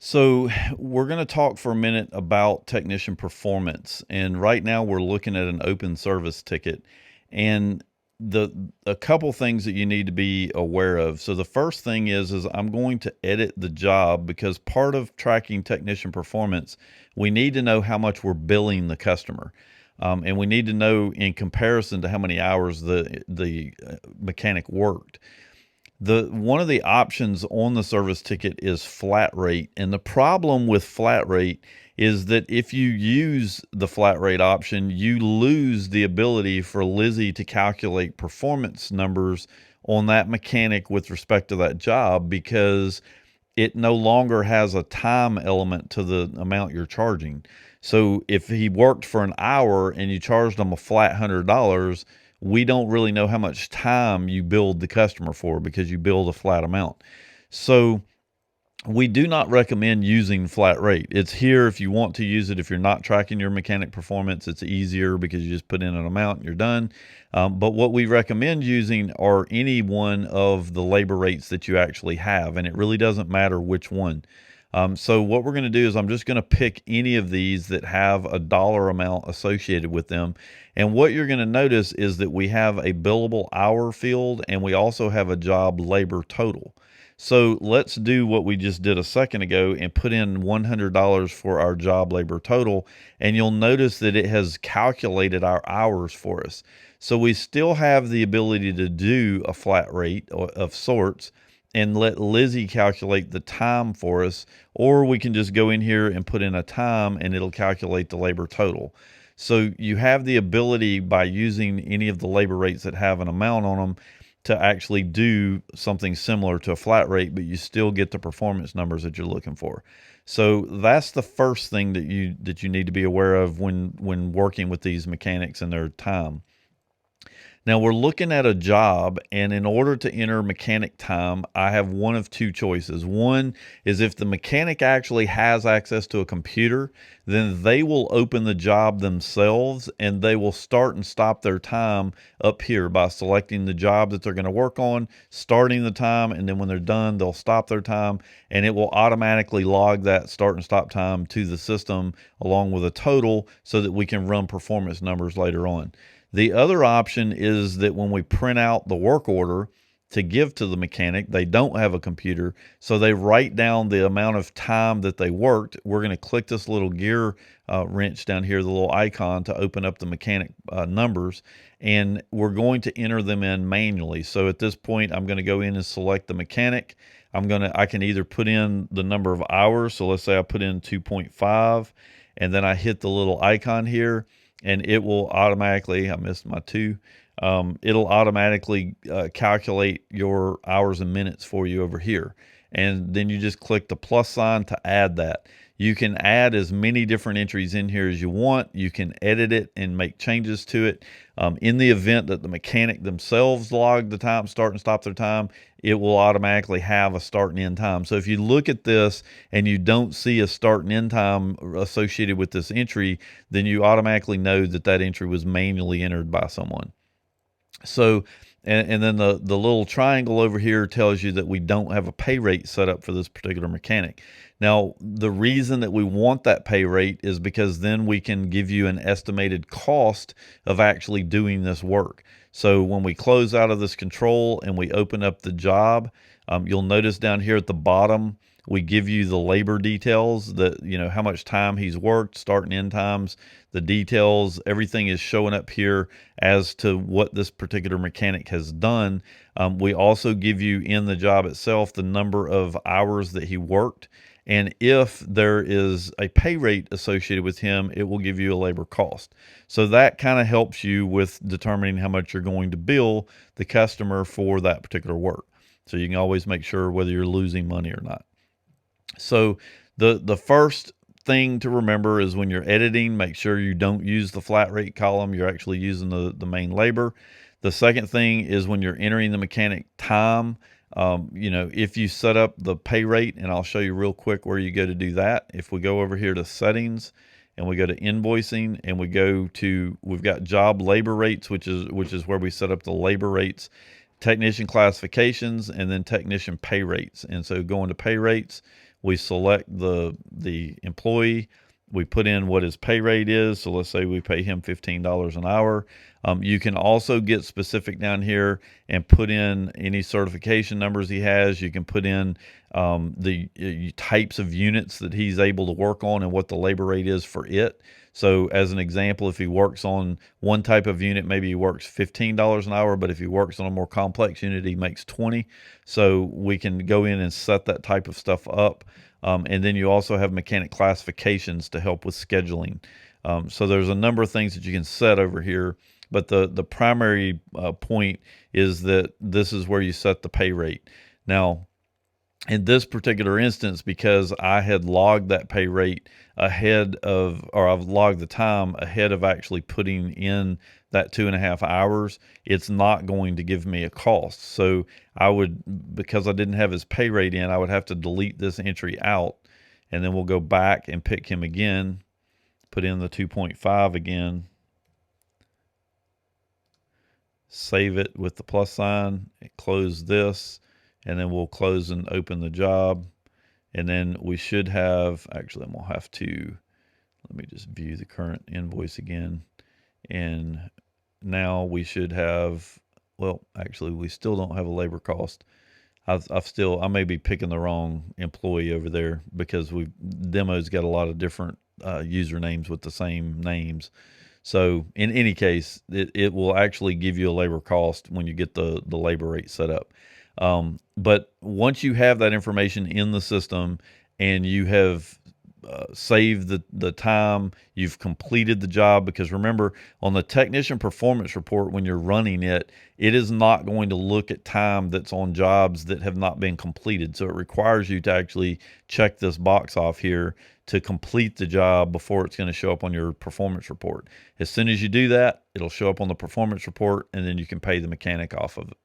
So, we're going to talk for a minute about technician performance. And right now we're looking at an open service ticket and the a couple things that you need to be aware of. So the first thing is I'm going to edit the job because part of tracking technician performance, we need to know how much we're billing the customer. And we need to know in comparison to how many hours the mechanic worked. The one of the options on the service ticket is flat rate, and the problem with flat rate is that if you use the flat rate option, you lose the ability for Lizzy to calculate performance numbers on that mechanic with respect to that job because it no longer has a time element to the amount you're charging. So if he worked for an hour and you charged him a flat $100, we don't really know how much time you billed the customer for because you billed a flat amount. So we do not recommend using flat rate. It's here if you want to use it. If you're not tracking your mechanic performance, it's easier because you just put in an amount and you're done. But what we recommend using are any one of the labor rates that you actually have, and it really doesn't matter which one. So what we're going to do is I'm just going to pick any of these that have a dollar amount associated with them. And what you're going to notice is that we have a billable hour field and we also have a job labor total. So let's do what we just did a second ago and put in $100 for our job labor total. And you'll notice that it has calculated our hours for us. So we still have the ability to do a flat rate of sorts and let Lizzy calculate the time for us, or we can just go in here and put in a time and it'll calculate the labor total. So you have the ability by using any of the labor rates that have an amount on them to actually do something similar to a flat rate, but you still get the performance numbers that you're looking for. So that's the first thing that you need to be aware of when working with these mechanics and their time. Now we're looking at a job, and in order to enter mechanic time, I have one of two choices. One is if the mechanic actually has access to a computer, then they will open the job themselves and they will start and stop their time up here by selecting the job that they're going to work on, starting the time, and then when they're done, they'll stop their time and it will automatically log that start and stop time to the system along with a total so that we can run performance numbers later on. The other option is that when we print out the work order to give to the mechanic, they don't have a computer, so they write down the amount of time that they worked. We're going to click this little gear wrench down here, the little icon, to open up the mechanic numbers, and we're going to enter them in manually. So at this point, I'm going to go in and select the mechanic. I can either put in the number of hours. So let's say I put in 2.5, and then I hit the little icon here and it will automatically, I missed my two, it'll automatically calculate your hours and minutes for you over here. And then you just click the plus sign to add that. You can add as many different entries in here as you want. You can edit it and make changes to it. In the event that the mechanic themselves log the time, start and stop their time, it will automatically have a start and end time. So if you look at this and you don't see a start and end time associated with this entry, then you automatically know that that entry was manually entered by someone. So, and then the little triangle over here tells you that we don't have a pay rate set up for this particular mechanic. Now, the reason that we want that pay rate is because then we can give you an estimated cost of actually doing this work. So when we close out of this control and we open up the job, you'll notice down here at the bottom, we give you the labor details, that, you know, how much time he's worked, start and end times, the details, everything is showing up here as to what this particular mechanic has done. We also give you in the job itself the number of hours that he worked. And if there is a pay rate associated with him, it will give you a labor cost. So that kind of helps you with determining how much you're going to bill the customer for that particular work. So you can always make sure whether you're losing money or not. So the first thing to remember is when you're editing, make sure you don't use the flat rate column. You're actually using the main labor. The second thing is when you're entering the mechanic time, if you set up the pay rate, and I'll show you real quick where you go to do that. If we go over here to settings and we go to invoicing and we've got job labor rates, which is where we set up the labor rates, technician classifications, and then technician pay rates. And so going to pay rates, we select the employee, we put in what his pay rate is. So let's say we pay him $15 an hour. You can also get specific down here and put in any certification numbers he has. You can put in the types of units that he's able to work on and what the labor rate is for it. So as an example, if he works on one type of unit, maybe he works $15 an hour, but if he works on a more complex unit, he makes 20. So we can go in and set that type of stuff up. And then you also have mechanic classifications to help with scheduling. So there's a number of things that you can set over here, but the primary point is that this is where you set the pay rate. Now, in this particular instance, because I had logged that pay rate ahead of, or I've logged the time ahead of actually putting in that 2.5 hours, it's not going to give me a cost. So I would, because I didn't have his pay rate in, I would have to delete this entry out, and then we'll go back and pick him again, put in the 2.5 again, save it with the plus sign, close this, and then we'll close and open the job. And then we should have, actually I'm gonna have to, let me just view the current invoice again. And now we should have, well, actually we still don't have a labor cost. I may be picking the wrong employee over there, because demo's got a lot of different usernames with the same names. So in any case, it will actually give you a labor cost when you get the labor rate set up. But once you have that information in the system and you have saved the time, you've completed the job, because remember, on the technician performance report, when you're running it, it is not going to look at time that's on jobs that have not been completed. So it requires you to actually check this box off here to complete the job before it's going to show up on your performance report. As soon as you do that, it'll show up on the performance report, and then you can pay the mechanic off of it.